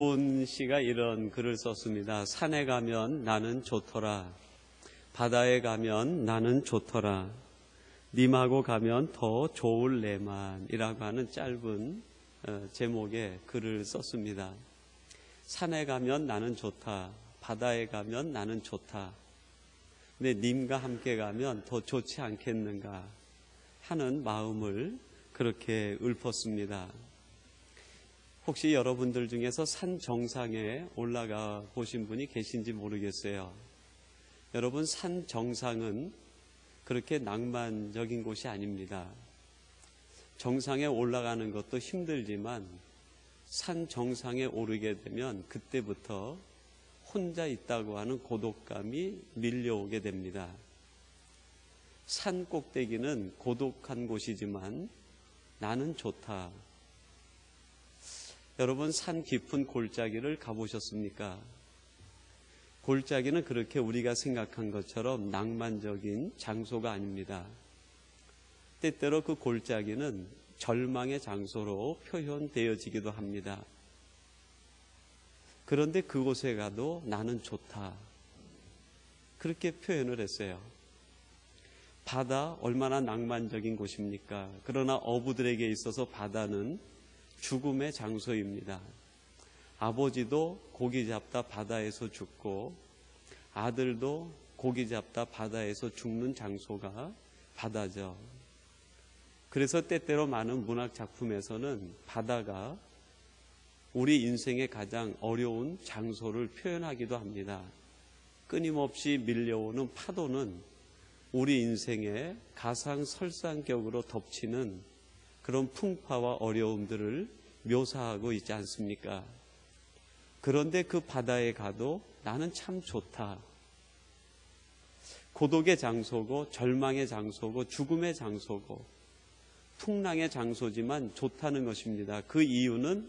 온 씨가 이런 글을 썼습니다. 산에 가면 나는 좋더라. 바다에 가면 나는 좋더라. 님하고 가면 더 좋을래만이라고 하는 짧은 제목의 글을 썼습니다. 산에 가면 나는 좋다. 바다에 가면 나는 좋다. 근데 님과 함께 가면 더 좋지 않겠는가 하는 마음을 그렇게 읊었습니다. 혹시 여러분들 중에서 산 정상에 올라가 보신 분이 계신지 모르겠어요. 여러분, 산 정상은 그렇게 낭만적인 곳이 아닙니다. 정상에 올라가는 것도 힘들지만 산 정상에 오르게 되면 그때부터 혼자 있다고 하는 고독감이 밀려오게 됩니다. 산 꼭대기는 고독한 곳이지만 나는 좋다. 여러분, 산 깊은 골짜기를 가보셨습니까? 골짜기는 그렇게 우리가 생각한 것처럼 낭만적인 장소가 아닙니다. 때때로 그 골짜기는 절망의 장소로 표현되어지기도 합니다. 그런데 그곳에 가도 나는 좋다. 그렇게 표현을 했어요. 바다 얼마나 낭만적인 곳입니까? 그러나 어부들에게 있어서 바다는 죽음의 장소입니다. 아버지도 고기 잡다 바다에서 죽고 아들도 고기 잡다 바다에서 죽는 장소가 바다죠. 그래서 때때로 많은 문학 작품에서는 바다가 우리 인생의 가장 어려운 장소를 표현하기도 합니다. 끊임없이 밀려오는 파도는 우리 인생의 가상설상격으로 덮치는 그런 풍파와 어려움들을 묘사하고 있지 않습니까? 그런데 그 바다에 가도 나는 참 좋다. 고독의 장소고 절망의 장소고 죽음의 장소고 풍랑의 장소지만 좋다는 것입니다. 그 이유는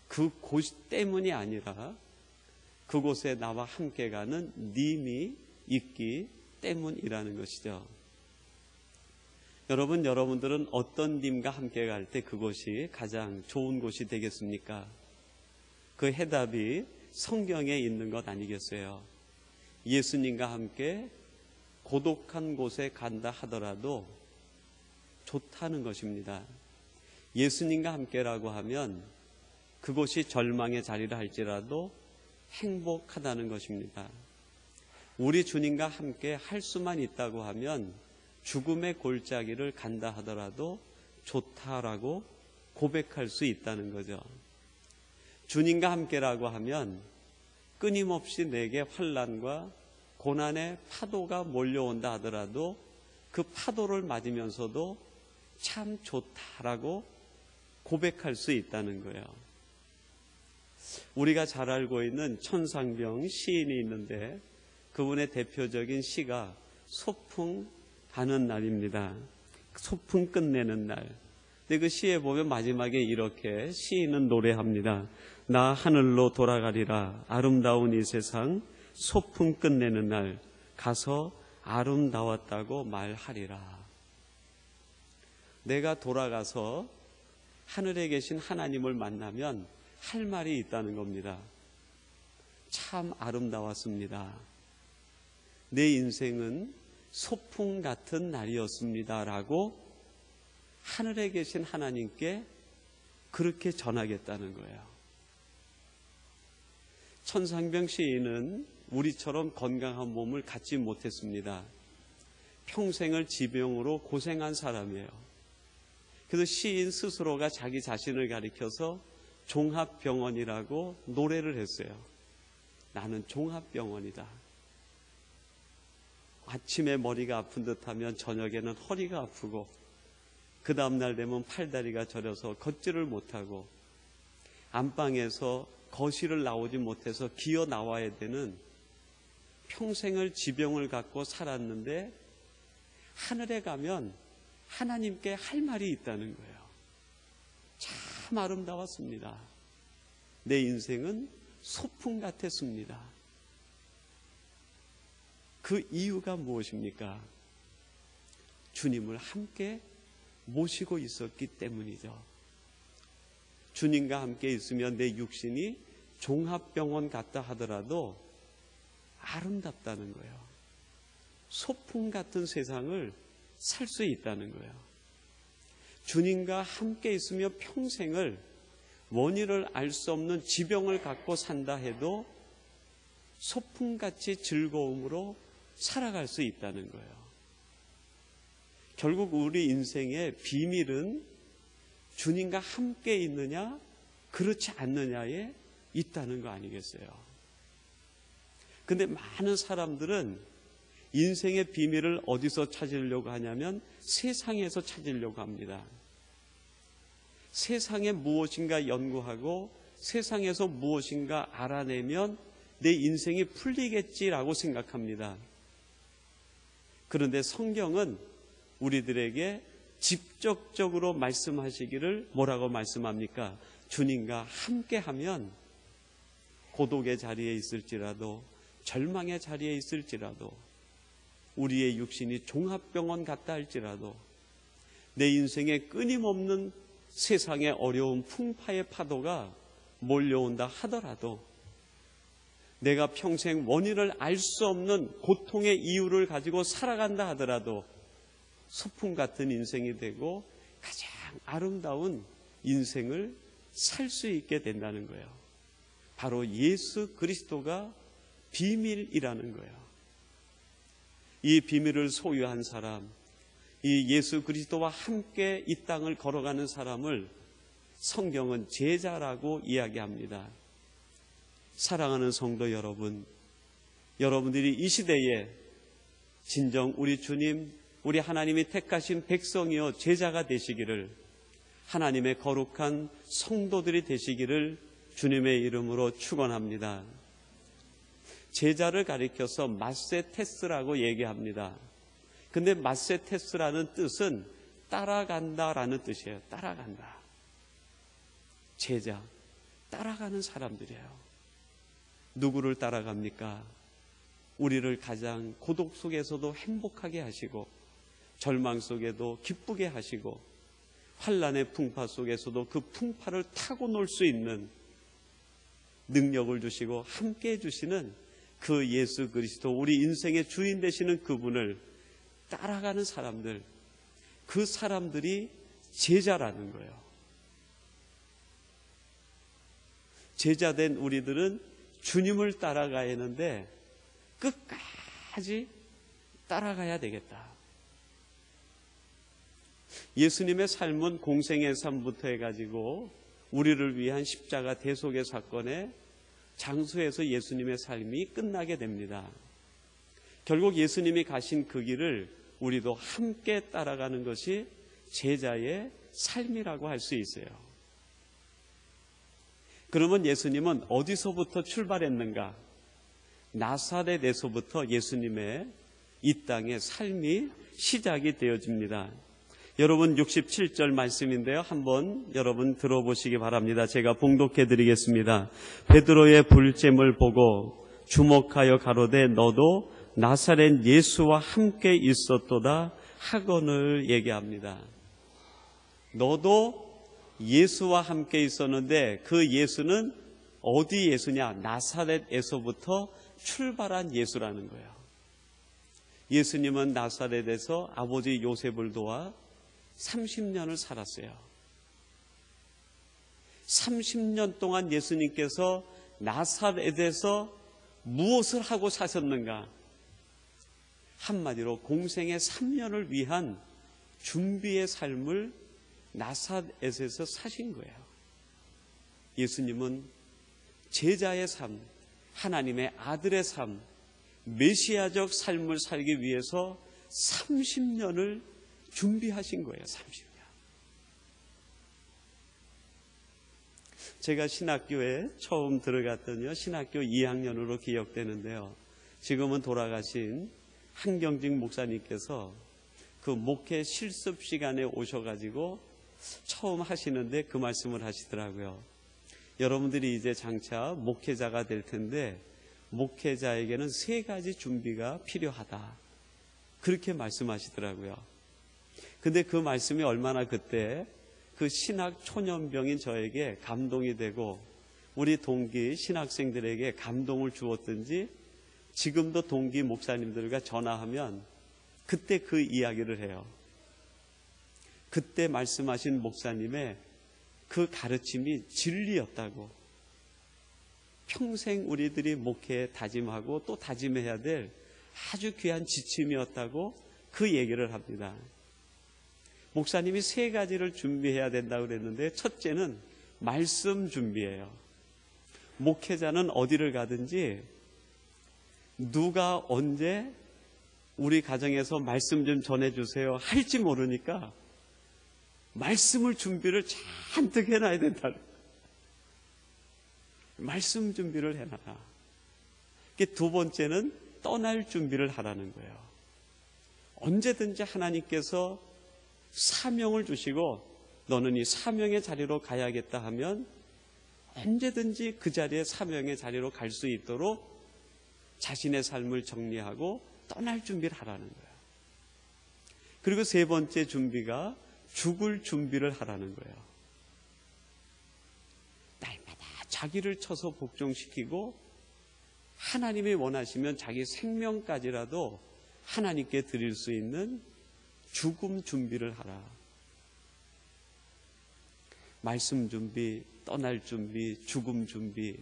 그곳 때문이 아니라 그곳에 나와 함께 가는 님이 있기 때문이라는 것이죠. 여러분들은 어떤 님과 함께 갈 때 그곳이 가장 좋은 곳이 되겠습니까? 그 해답이 성경에 있는 것 아니겠어요? 예수님과 함께 고독한 곳에 간다 하더라도 좋다는 것입니다. 예수님과 함께라고 하면 그곳이 절망의 자리라 할지라도 행복하다는 것입니다. 우리 주님과 함께 할 수만 있다고 하면 죽음의 골짜기를 간다 하더라도 좋다라고 고백할 수 있다는 거죠. 주님과 함께라고 하면 끊임없이 내게 환난과 고난의 파도가 몰려온다 하더라도 그 파도를 맞으면서도 참 좋다라고 고백할 수 있다는 거예요. 우리가 잘 알고 있는 천상병 시인이 있는데 그분의 대표적인 시가 소풍 가는 날입니다. 소풍 끝내는 날. 근데 그 시에 보면 마지막에 이렇게 시인은 노래합니다. 나 하늘로 돌아가리라. 아름다운 이 세상 소풍 끝내는 날 가서 아름다웠다고 말하리라. 내가 돌아가서 하늘에 계신 하나님을 만나면 할 말이 있다는 겁니다. 참 아름다웠습니다. 내 인생은 소풍 같은 날이었습니다 라고 하늘에 계신 하나님께 그렇게 전하겠다는 거예요. 천상병 시인은 우리처럼 건강한 몸을 갖지 못했습니다. 평생을 지병으로 고생한 사람이에요. 그래서 시인 스스로가 자기 자신을 가리켜서 종합병원이라고 노래를 했어요. 나는 종합병원이다. 아침에 머리가 아픈 듯하면 저녁에는 허리가 아프고 그 다음날 되면 팔다리가 저려서 걷지를 못하고 안방에서 거실을 나오지 못해서 기어 나와야 되는 평생을 지병을 갖고 살았는데 하늘에 가면 하나님께 할 말이 있다는 거예요. 참 아름다웠습니다. 내 인생은 소풍 같았습니다. 그 이유가 무엇입니까? 주님을 함께 모시고 있었기 때문이죠. 주님과 함께 있으면 내 육신이 종합병원 갔다 하더라도 아름답다는 거예요. 소풍 같은 세상을 살 수 있다는 거예요. 주님과 함께 있으며 평생을 원인을 알 수 없는 지병을 갖고 산다 해도 소풍같이 즐거움으로 살아갈 수 있다는 거예요. 결국 우리 인생의 비밀은 주님과 함께 있느냐 그렇지 않느냐에 있다는 거 아니겠어요? 근데 많은 사람들은 인생의 비밀을 어디서 찾으려고 하냐면 세상에서 찾으려고 합니다. 세상에 무엇인가 연구하고 세상에서 무엇인가 알아내면 내 인생이 풀리겠지라고 생각합니다. 그런데 성경은 우리들에게 직접적으로 말씀하시기를 뭐라고 말씀합니까? 주님과 함께하면 고독의 자리에 있을지라도 절망의 자리에 있을지라도 우리의 육신이 종합병원 같다 할지라도 내 인생에 끊임없는 세상의 어려운 풍파의 파도가 몰려온다 하더라도 내가 평생 원인을 알 수 없는 고통의 이유를 가지고 살아간다 하더라도 소풍 같은 인생이 되고 가장 아름다운 인생을 살 수 있게 된다는 거예요. 바로 예수 그리스도가 비밀이라는 거예요. 이 비밀을 소유한 사람, 이 예수 그리스도와 함께 이 땅을 걸어가는 사람을 성경은 제자라고 이야기합니다. 사랑하는 성도 여러분, 여러분들이 이 시대에 진정 우리 주님, 우리 하나님이 택하신 백성이요 제자가 되시기를, 하나님의 거룩한 성도들이 되시기를 주님의 이름으로 축원합니다. 제자를 가리켜서 마세테스라고 얘기합니다. 근데 마세테스라는 뜻은 따라간다라는 뜻이에요. 따라간다. 제자, 따라가는 사람들이에요. 누구를 따라갑니까? 우리를 가장 고독 속에서도 행복하게 하시고 절망 속에도 기쁘게 하시고 환난의 풍파 속에서도 그 풍파를 타고 놀 수 있는 능력을 주시고 함께 해주시는 그 예수 그리스도, 우리 인생의 주인 되시는 그분을 따라가는 사람들, 그 사람들이 제자라는 거예요. 제자된 우리들은 주님을 따라가야 하는데 끝까지 따라가야 되겠다. 예수님의 삶은 공생의 삶부터 해가지고 우리를 위한 십자가 대속의 사건의 장소에서 예수님의 삶이 끝나게 됩니다. 결국 예수님이 가신 그 길을 우리도 함께 따라가는 것이 제자의 삶이라고 할 수 있어요. 그러면 예수님은 어디서부터 출발했는가? 나사렛에서부터 예수님의 이 땅의 삶이 시작이 되어집니다. 여러분 67절 말씀인데요. 한번 여러분 들어보시기 바랍니다. 제가 봉독해 드리겠습니다. 베드로의 불잼을 보고 주목하여 가로되 너도 나사렛 예수와 함께 있었도다 하거늘 얘기합니다. 너도 예수와 함께 있었는데 그 예수는 어디 예수냐? 나사렛에서부터 출발한 예수라는 거예요. 예수님은 나사렛에서 아버지 요셉을 도와 30년을 살았어요. 30년 동안 예수님께서 나사렛에서 무엇을 하고 사셨는가? 한마디로 공생의 3년을 위한 준비의 삶을 나사렛에서 사신 거예요. 예수님은 제자의 삶, 하나님의 아들의 삶, 메시아적 삶을 살기 위해서 30년을 준비하신 거예요. 30년. 제가 신학교에 처음 들어갔더니요, 신학교 2학년으로 기억되는데요. 지금은 돌아가신 한경직 목사님께서 그 목회 실습 시간에 오셔가지고 처음 하시는데 그 말씀을 하시더라고요. 여러분들이 이제 장차 목회자가 될 텐데 목회자에게는 3가지 준비가 필요하다. 그렇게 말씀하시더라고요. 근데 그 말씀이 얼마나 그때 그 신학 초년병인 저에게 감동이 되고 우리 동기 신학생들에게 감동을 주었든지 지금도 동기 목사님들과 전화하면 그때 그 이야기를 해요. 그때 말씀하신 목사님의 그 가르침이 진리였다고, 평생 우리들이 목회에 다짐하고 또 다짐해야 될 아주 귀한 지침이었다고 그 얘기를 합니다. 목사님이 3가지를 준비해야 된다고 그랬는데, 첫째는 말씀 준비예요. 목회자는 어디를 가든지 누가 언제 우리 가정에서 말씀 좀 전해주세요 할지 모르니까 말씀을 준비를 잔뜩 해놔야 된다. 말씀 준비를 해놔라. 두 번째는 떠날 준비를 하라는 거예요. 언제든지 하나님께서 사명을 주시고 너는 이 사명의 자리로 가야겠다 하면 언제든지 그 자리에 사명의 자리로 갈 수 있도록 자신의 삶을 정리하고 떠날 준비를 하라는 거예요. 그리고 3번째 준비가 죽을 준비를 하라는 거예요. 날마다 자기를 쳐서 복종시키고 하나님이 원하시면 자기 생명까지라도 하나님께 드릴 수 있는 죽음 준비를 하라. 말씀 준비, 떠날 준비, 죽음 준비.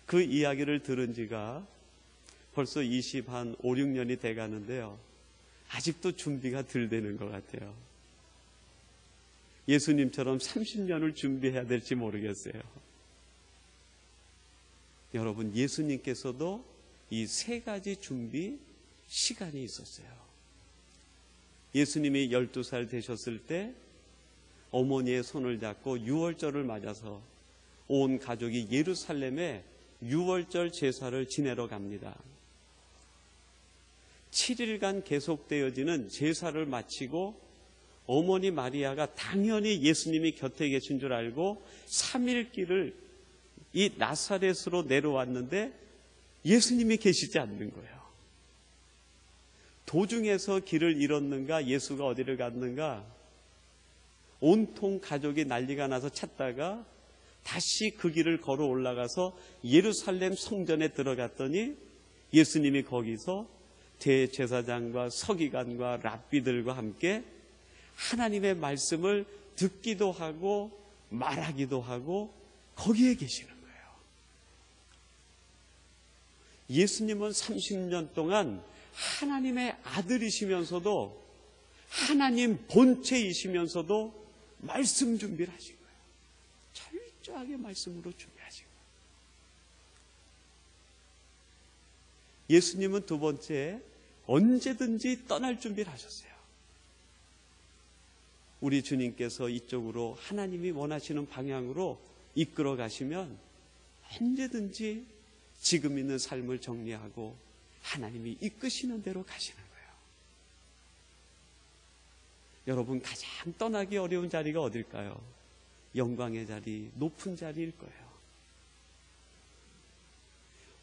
그 이야기를 들은 지가 벌써 5, 6년이 돼 가는데요. 아직도 준비가 덜 되는 것 같아요. 예수님처럼 30년을 준비해야 될지 모르겠어요. 여러분, 예수님께서도 이 3가지 준비 시간이 있었어요. 예수님이 12살 되셨을 때 어머니의 손을 잡고 유월절을 맞아서 온 가족이 예루살렘에 유월절 제사를 지내러 갑니다. 7일간 계속되어지는 제사를 마치고 어머니 마리아가 당연히 예수님이 곁에 계신 줄 알고 3일 길을 이 나사렛으로 내려왔는데 예수님이 계시지 않는 거예요. 도중에서 길을 잃었는가, 예수가 어디를 갔는가, 온통 가족이 난리가 나서 찾다가 다시 그 길을 걸어 올라가서 예루살렘 성전에 들어갔더니 예수님이 거기서 대제사장과 서기관과 랍비들과 함께 하나님의 말씀을 듣기도 하고 말하기도 하고 거기에 계시는 거예요. 예수님은 30년 동안 하나님의 아들이시면서도 하나님 본체이시면서도 말씀 준비를 하신 거예요. 철저하게 말씀으로 준비하신 거예요. 예수님은 2번째, 언제든지 떠날 준비를 하셨어요. 우리 주님께서 이쪽으로 하나님이 원하시는 방향으로 이끌어 가시면 언제든지 지금 있는 삶을 정리하고 하나님이 이끄시는 대로 가시는 거예요. 여러분, 가장 떠나기 어려운 자리가 어딜까요? 영광의 자리, 높은 자리일 거예요.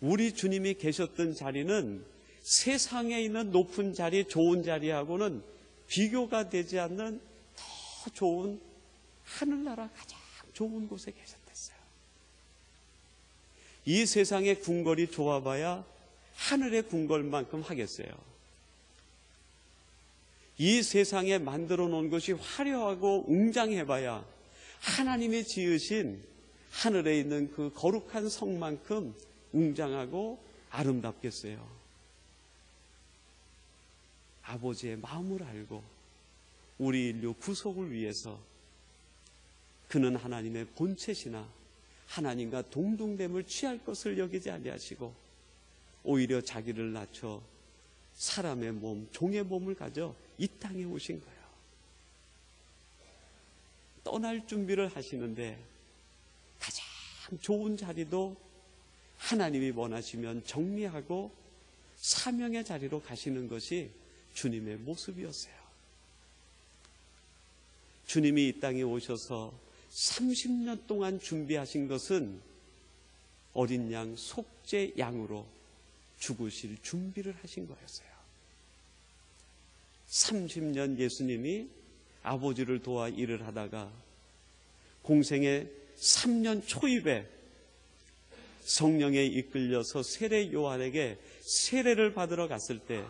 우리 주님이 계셨던 자리는 세상에 있는 높은 자리, 좋은 자리하고는 비교가 되지 않는 더 좋은 하늘나라 가장 좋은 곳에 계셨댔어요. 이 세상의 궁궐이 좋아봐야 하늘의 궁궐만큼 하겠어요. 이 세상에 만들어 놓은 것이 화려하고 웅장해봐야 하나님이 지으신 하늘에 있는 그 거룩한 성만큼 웅장하고 아름답겠어요. 아버지의 마음을 알고 우리 인류 구속을 위해서 그는 하나님의 본체시나 하나님과 동등됨을 취할 것을 여기지 아니하시고 오히려 자기를 낮춰 사람의 몸, 종의 몸을 가져 이 땅에 오신 거예요. 떠날 준비를 하시는데 가장 좋은 자리도 하나님이 원하시면 정리하고 사명의 자리로 가시는 것이 주님의 모습이었어요. 주님이 이 땅에 오셔서 30년 동안 준비하신 것은 어린 양, 속죄 양으로 죽으실 준비를 하신 거였어요. 30년 예수님이 아버지를 도와 일을 하다가 공생의 3년 초입에 성령에 이끌려서 세례 요한에게 세례를 받으러 갔을 때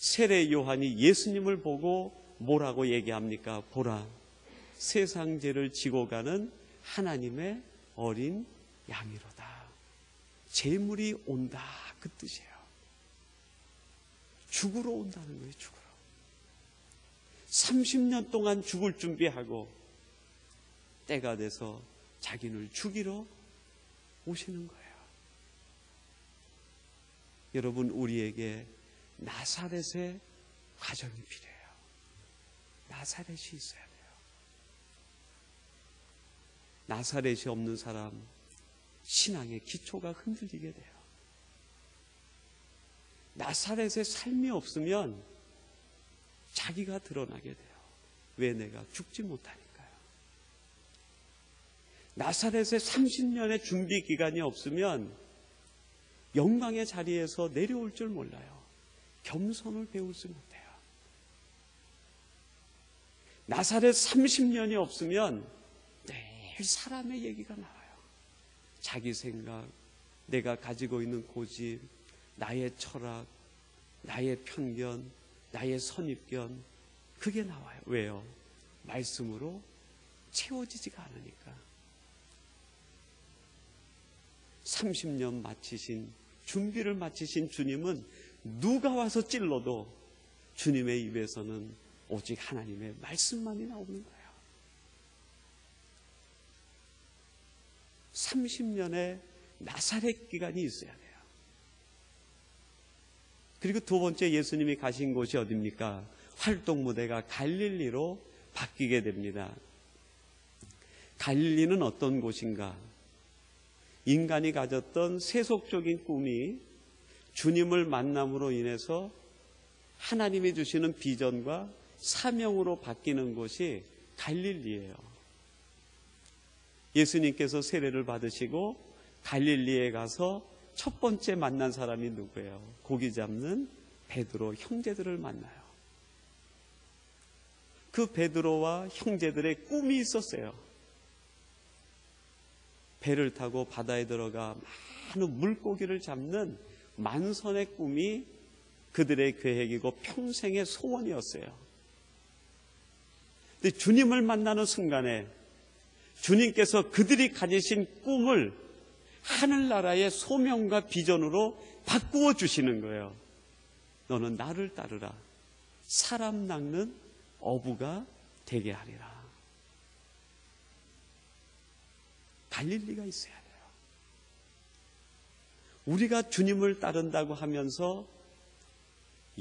세례 요한이 예수님을 보고 뭐라고 얘기합니까? 보라, 세상 죄를 지고 가는 하나님의 어린 양이로다. 재물이 온다, 그 뜻이에요. 죽으러 온다는 거예요. 죽으러. 30년 동안 죽을 준비하고 때가 돼서 자기를 죽이러 오시는 거예요. 여러분, 우리에게 나사렛의 가정이 필요해요. 나사렛이 있어야 돼요. 나사렛이 없는 사람, 신앙의 기초가 흔들리게 돼요. 나사렛의 삶이 없으면 자기가 드러나게 돼요. 왜? 내가 죽지 못하니까요. 나사렛의 30년의 준비 기간이 없으면 영광의 자리에서 내려올 줄 몰라요. 겸손을 배우지 못해요. 나사렛 30년이 없으면 매일 사람의 얘기가 나와요. 자기 생각, 내가 가지고 있는 고집, 나의 철학, 나의 편견, 나의 선입견, 그게 나와요. 왜요? 말씀으로 채워지지가 않으니까. 30년 마치신, 준비를 마치신 주님은 누가 와서 찔러도 주님의 입에서는 오직 하나님의 말씀만이 나오는 거예요. 30년의 나사렛 기간이 있어야 돼요. 그리고 두 번째 예수님이 가신 곳이 어디입니까? 활동 무대가 갈릴리로 바뀌게 됩니다. 갈릴리는 어떤 곳인가? 인간이 가졌던 세속적인 꿈이 주님을 만남으로 인해서 하나님이 주시는 비전과 사명으로 바뀌는 곳이 갈릴리예요. 예수님께서 세례를 받으시고 갈릴리에 가서 첫 번째 만난 사람이 누구예요? 고기 잡는 베드로 형제들을 만나요. 그 베드로와 형제들의 꿈이 있었어요. 배를 타고 바다에 들어가 많은 물고기를 잡는 만선의 꿈이 그들의 계획이고 평생의 소원이었어요. 근데 주님을 만나는 순간에 주님께서 그들이 가지신 꿈을 하늘나라의 소명과 비전으로 바꾸어 주시는 거예요. 너는 나를 따르라. 사람 낚는 어부가 되게 하리라. 갈릴리가 있어야 돼요. 우리가 주님을 따른다고 하면서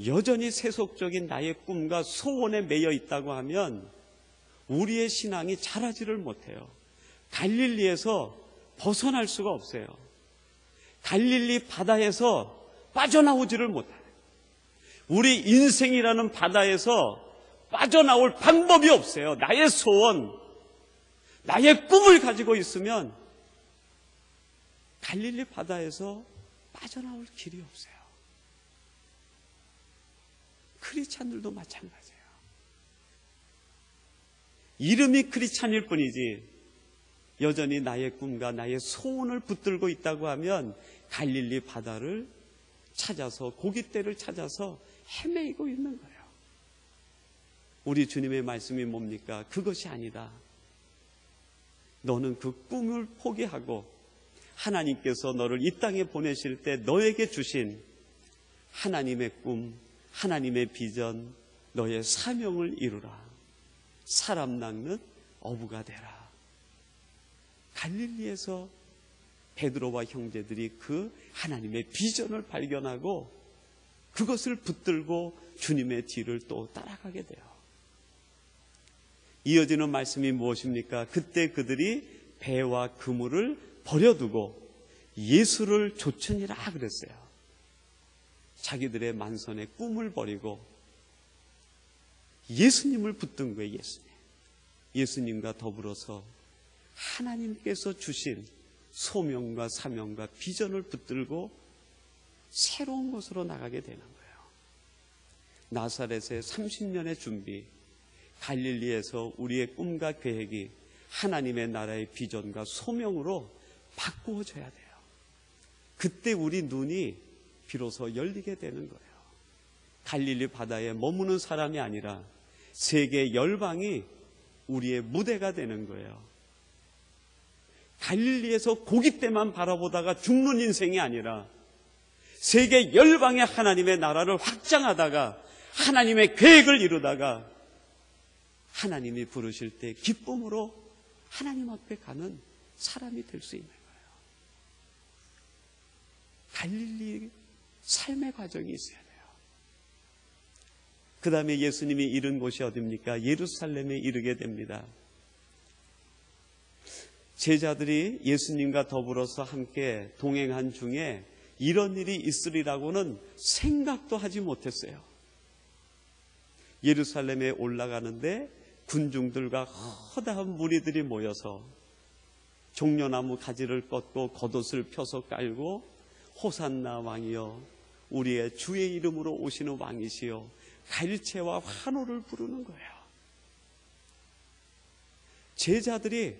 여전히 세속적인 나의 꿈과 소원에 매여 있다고 하면 우리의 신앙이 자라지를 못해요. 갈릴리에서 벗어날 수가 없어요. 갈릴리 바다에서 빠져나오지를 못해요. 우리 인생이라는 바다에서 빠져나올 방법이 없어요. 나의 소원, 나의 꿈을 가지고 있으면 갈릴리 바다에서 빠져나올 길이 없어요. 크리스찬들도 마찬가지예요. 이름이 크리스찬일 뿐이지 여전히 나의 꿈과 나의 소원을 붙들고 있다고 하면 갈릴리 바다를 찾아서 고깃대를 찾아서 헤매이고 있는 거예요. 우리 주님의 말씀이 뭡니까? 그것이 아니다. 너는 그 꿈을 포기하고 하나님께서 너를 이 땅에 보내실 때 너에게 주신 하나님의 꿈, 하나님의 비전, 너의 사명을 이루라. 사람 낚는 어부가 되라. 갈릴리에서 베드로와 형제들이 그 하나님의 비전을 발견하고 그것을 붙들고 주님의 뒤를 또 따라가게 돼요. 이어지는 말씀이 무엇입니까? 그때 그들이 배와 그물을 버려두고 예수를 좇으니라 그랬어요. 자기들의 만선의 꿈을 버리고 예수님을 붙든 거예요. 예수님과 더불어서 하나님께서 주신 소명과 사명과 비전을 붙들고 새로운 곳으로 나가게 되는 거예요. 나사렛의 30년의 준비, 갈릴리에서 우리의 꿈과 계획이 하나님의 나라의 비전과 소명으로 바꾸어져야 돼요. 그때 우리 눈이 비로소 열리게 되는 거예요. 갈릴리 바다에 머무는 사람이 아니라 세계 열방이 우리의 무대가 되는 거예요. 갈릴리에서 고기 때만 바라보다가 죽는 인생이 아니라 세계 열방의 하나님의 나라를 확장하다가 하나님의 계획을 이루다가 하나님이 부르실 때 기쁨으로 하나님 앞에 가는 사람이 될 수 있는 거예요. 갈릴리 삶의 과정이 있어야 돼요. 그 다음에 예수님이 이른 곳이 어디입니까? 예루살렘에 이르게 됩니다. 제자들이 예수님과 더불어서 함께 동행한 중에 이런 일이 있으리라고는 생각도 하지 못했어요. 예루살렘에 올라가는데 군중들과 허다한 무리들이 모여서 종려나무 가지를 꺾고 겉옷을 펴서 깔고 호산나 왕이여 우리의 주의 이름으로 오시는 왕이시여 갈채와 환호를 부르는 거예요. 제자들이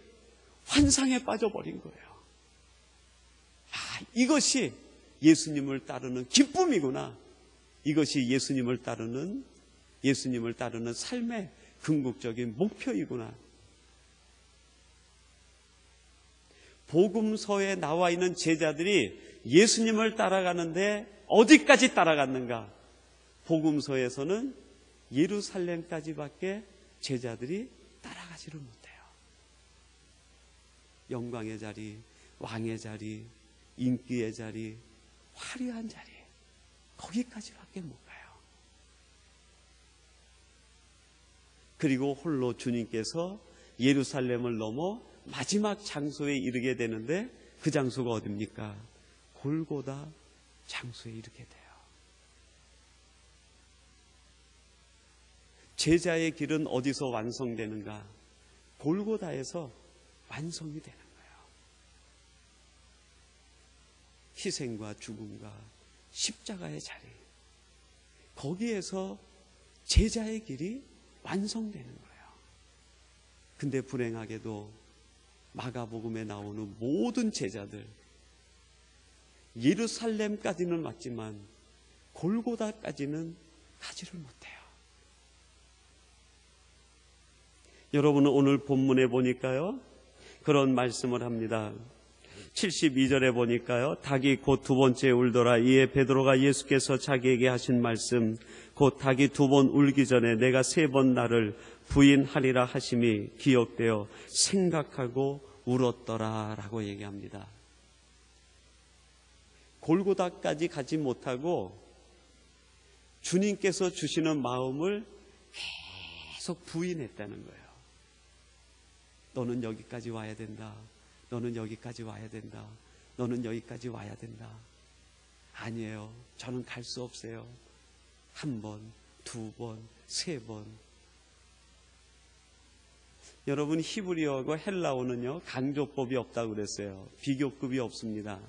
환상에 빠져버린 거예요. 이것이 예수님을 따르는 기쁨이구나. 이것이 예수님을 따르는 삶의 궁극적인 목표이구나. 복음서에 나와 있는 제자들이 예수님을 따라가는데 어디까지 따라갔는가? 복음서에서는 예루살렘까지밖에 제자들이 따라가지를 못해요. 영광의 자리, 왕의 자리, 인기의 자리, 화려한 자리, 거기까지밖에 못 가요. 그리고 홀로 주님께서 예루살렘을 넘어 마지막 장소에 이르게 되는데 그 장소가 어디입니까? 골고다 장소에 이르게 돼요. 제자의 길은 어디서 완성되는가? 골고다에서 완성이 되는 거예요. 희생과 죽음과 십자가의 자리, 거기에서 제자의 길이 완성되는 거예요. 근데 불행하게도 마가복음에 나오는 모든 제자들, 예루살렘까지는 왔지만 골고다까지는 가지를 못해요. 여러분은 오늘 본문에 보니까요, 그런 말씀을 합니다. 72절에 보니까요, 닭이 곧 두 번째 울더라. 이에 베드로가 예수께서 자기에게 하신 말씀, 곧 닭이 두 번 울기 전에 내가 세 번 나를 부인하리라 하심이 기억되어 생각하고 울었더라 라고 얘기합니다. 골고다까지 가지 못하고 주님께서 주시는 마음을 계속 부인했다는 거예요. 너는 여기까지 와야 된다. 너는 여기까지 와야 된다. 너는 여기까지 와야 된다. 아니에요. 저는 갈 수 없어요. 한 번, 두 번, 세 번. 여러분, 히브리어하고 헬라어는요, 강조법이 없다고 그랬어요. 비교급이 없습니다.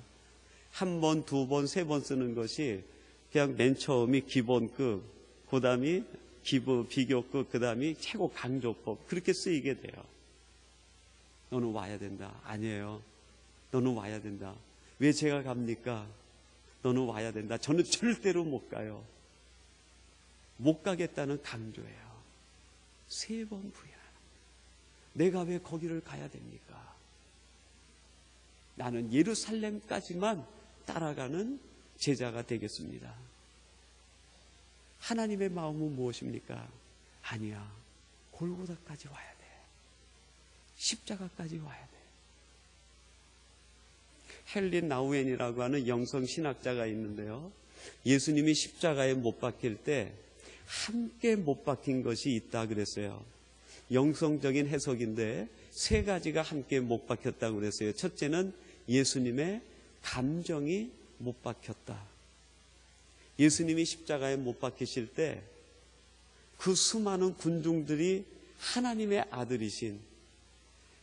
한 번, 두 번, 세 번 쓰는 것이 그냥 맨 처음이 기본급, 그 다음이 비교급, 그 다음이 최고 강조법, 그렇게 쓰이게 돼요. 너는 와야 된다. 아니에요. 너는 와야 된다. 왜 제가 갑니까? 너는 와야 된다. 저는 절대로 못 가요. 못 가겠다는 강조예요. 세 번 부인하는. 내가 왜 거기를 가야 됩니까? 나는 예루살렘까지만 따라가는 제자가 되겠습니다. 하나님의 마음은 무엇입니까? 아니야. 골고다까지 와야 돼. 십자가까지 와야 돼. 헬린 나우엔이라고 하는 영성 신학자가 있는데요, 예수님이 십자가에 못 박힐 때 함께 못 박힌 것이 있다 그랬어요. 영성적인 해석인데 세 가지가 함께 못 박혔다고 그랬어요. 첫째는 예수님의 감정이 못 박혔다. 예수님이 십자가에 못 박히실 때 그 수많은 군중들이 하나님의 아들이신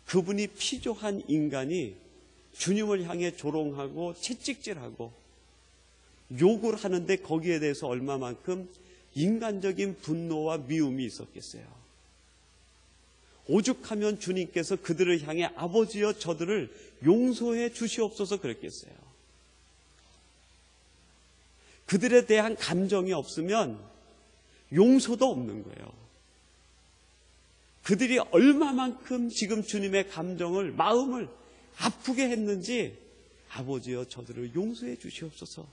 그분이 피조한 인간이 주님을 향해 조롱하고 채찍질하고 욕을 하는데 거기에 대해서 얼마만큼 인간적인 분노와 미움이 있었겠어요. 오죽하면 주님께서 그들을 향해 아버지여 저들을 용서해 주시옵소서 그랬겠어요. 그들에 대한 감정이 없으면 용서도 없는 거예요. 그들이 얼마만큼 지금 주님의 감정을, 마음을 아프게 했는지 아버지여 저들을 용서해 주시옵소서.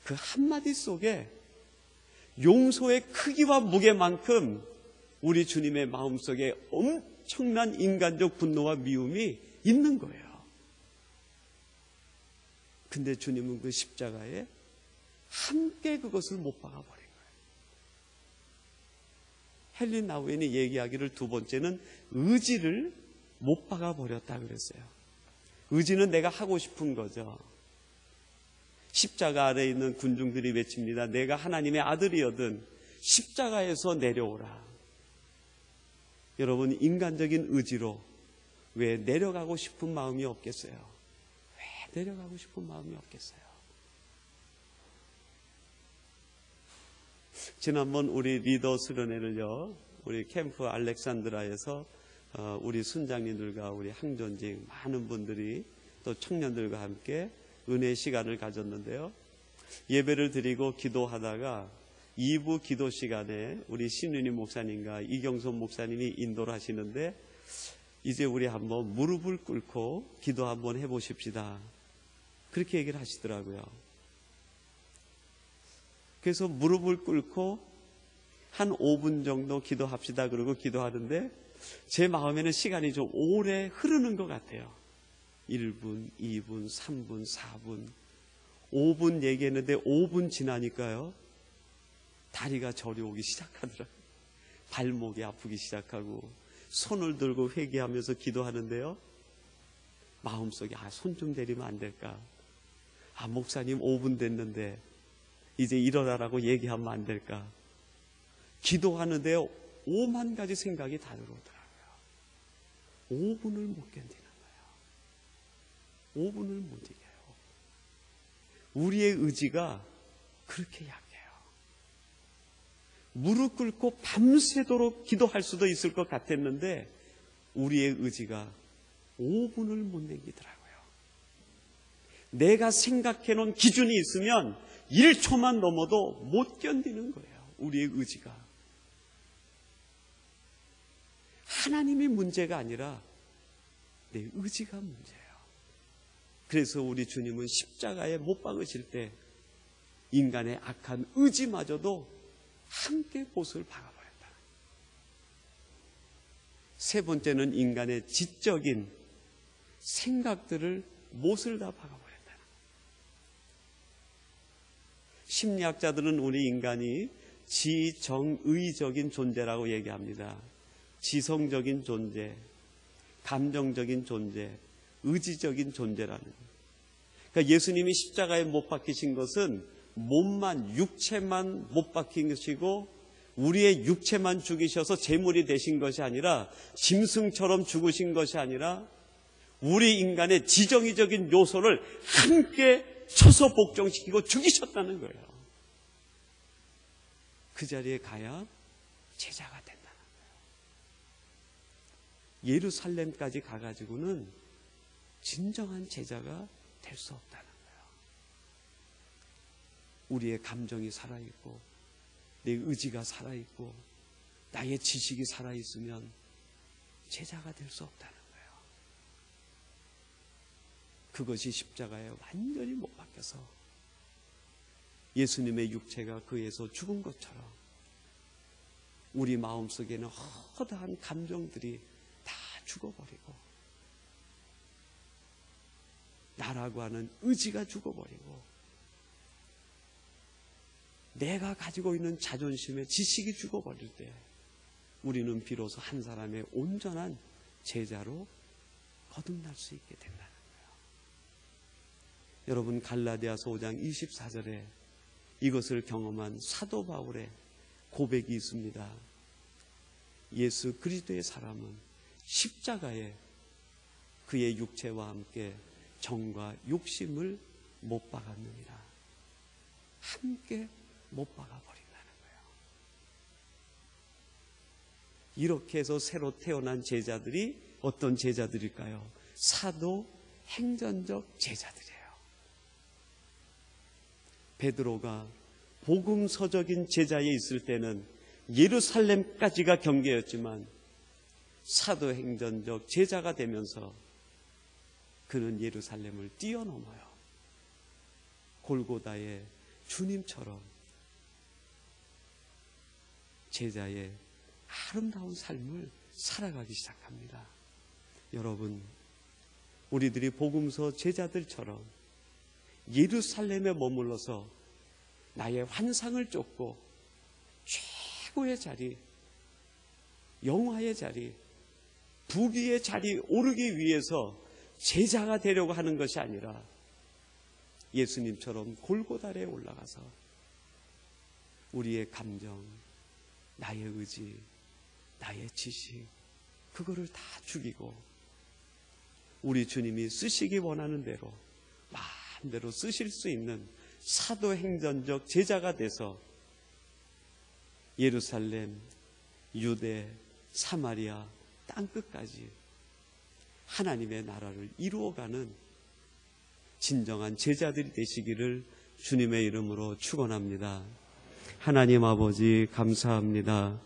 그 한마디 속에 용서의 크기와 무게만큼 우리 주님의 마음속에 엄청난 인간적 분노와 미움이 있는 거예요. 근데 주님은 그 십자가에 함께 그것을 못 박아버린 거예요. 헨리 나우엔이 얘기하기를 두 번째는 의지를 못 박아버렸다 그랬어요. 의지는 내가 하고 싶은 거죠. 십자가 아래에 있는 군중들이 외칩니다. 내가 하나님의 아들이거든 십자가에서 내려오라. 여러분, 인간적인 의지로 왜 내려가고 싶은 마음이 없겠어요? 왜 내려가고 싶은 마음이 없겠어요? 지난번 우리 리더 수련회를요, 우리 캠프 알렉산드라에서 우리 순장님들과 우리 항전직 많은 분들이 또 청년들과 함께 은혜 시간을 가졌는데요. 예배를 드리고 기도하다가 2부 기도 시간에 우리 신윤희 목사님과 이경선 목사님이 인도를 하시는데, 이제 우리 한번 무릎을 꿇고 기도 한번 해보십시다. 그렇게 얘기를 하시더라고요. 그래서 무릎을 꿇고 한 5분 정도 기도합시다. 그러고 기도하는데 제 마음에는 시간이 좀 오래 흐르는 것 같아요. 1분, 2분, 3분, 4분, 5분 얘기했는데 5분 지나니까요, 다리가 저려오기 시작하더라고요. 발목이 아프기 시작하고 손을 들고 회개하면서 기도하는데요, 마음속에 손 좀 대리면 안 될까? 목사님 5분 됐는데 이제 일어나라고 얘기하면 안 될까? 기도하는데요, 5만 가지 생각이 다 들어오더라고요. 5분을 못 견디는 거예요. 5분을 못 이겨요. 우리의 의지가 그렇게 약해요. 무릎 꿇고 밤새도록 기도할 수도 있을 것 같았는데 우리의 의지가 5분을 못 남기더라고요. 내가 생각해 놓은 기준이 있으면 1초만 넘어도 못 견디는 거예요. 우리의 의지가. 하나님이 문제가 아니라 내 의지가 문제예요. 그래서 우리 주님은 십자가에 못 박으실 때 인간의 악한 의지마저도 함께 못을 박아버렸다. 세 번째는 인간의 지적인 생각들을 못을 다 박아버렸다. 심리학자들은 우리 인간이 지정의적인 존재라고 얘기합니다. 지성적인 존재, 감정적인 존재, 의지적인 존재라는 거예요. 그러니까 예수님이 십자가에 못 박히신 것은 몸만, 육체만 못 박힌 것이고 우리의 육체만 죽이셔서 제물이 되신 것이 아니라, 짐승처럼 죽으신 것이 아니라 우리 인간의 지정의적인 요소를 함께 쳐서 복종시키고 죽이셨다는 거예요. 그 자리에 가야 제자가 된다는 거예요. 예루살렘까지 가가지고는 진정한 제자가 될 수 없다는 거예요. 우리의 감정이 살아있고 내 의지가 살아있고 나의 지식이 살아있으면 제자가 될 수 없다는 거예요. 그것이 십자가에 완전히 못 박혀서 예수님의 육체가 그에서 죽은 것처럼 우리 마음속에는 허다한 감정들이 다 죽어버리고 나라고 하는 의지가 죽어버리고 내가 가지고 있는 자존심의 지식이 죽어버릴 때 우리는 비로소 한 사람의 온전한 제자로 거듭날 수 있게 된다는 거예요. 여러분, 갈라디아서 5장 24절에 이것을 경험한 사도 바울의 고백이 있습니다. 예수 그리스도의 사람은 십자가에 그의 육체와 함께 정과 욕심을 못 박았느니라. 함께 못 박아버린다는 거예요. 이렇게 해서 새로 태어난 제자들이 어떤 제자들일까요? 사도 행전적 제자들이에요. 베드로가 복음서적인 제자에 있을 때는 예루살렘까지가 경계였지만 사도행전적 제자가 되면서 그는 예루살렘을 뛰어넘어요. 골고다의 주님처럼 제자의 아름다운 삶을 살아가기 시작합니다. 여러분, 우리들이 복음서 제자들처럼 예루살렘에 머물러서 나의 환상을 쫓고 최고의 자리, 영화의 자리, 부귀의 자리 오르기 위해서 제자가 되려고 하는 것이 아니라 예수님처럼 골고다에 올라가서 우리의 감정, 나의 의지, 나의 지식, 그거를 다 죽이고 우리 주님이 쓰시기 원하는 대로 마음대로 쓰실 수 있는 사도행전적 제자가 돼서 예루살렘, 유대, 사마리아 땅끝까지 하나님의 나라를 이루어가는 진정한 제자들이 되시기를 주님의 이름으로 축원합니다. 하나님 아버지 감사합니다.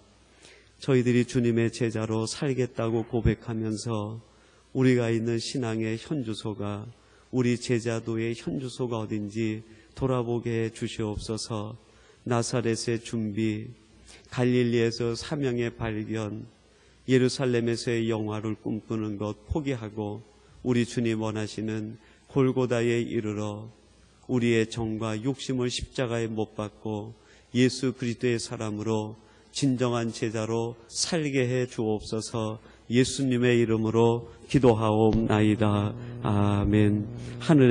저희들이 주님의 제자로 살겠다고 고백하면서 우리가 있는 신앙의 현주소가, 우리 제자도의 현주소가 어딘지 돌아보게 해 주시옵소서. 나사렛의 준비, 갈릴리에서 사명의 발견, 예루살렘에서의 영화를 꿈꾸는 것 포기하고 우리 주님 원하시는 골고다에 이르러 우리의 정과 욕심을 십자가에 못 박고 예수 그리스도의 사람으로 진정한 제자로 살게 해 주옵소서. 예수님의 이름으로 기도하옵나이다. 아멘. 하늘의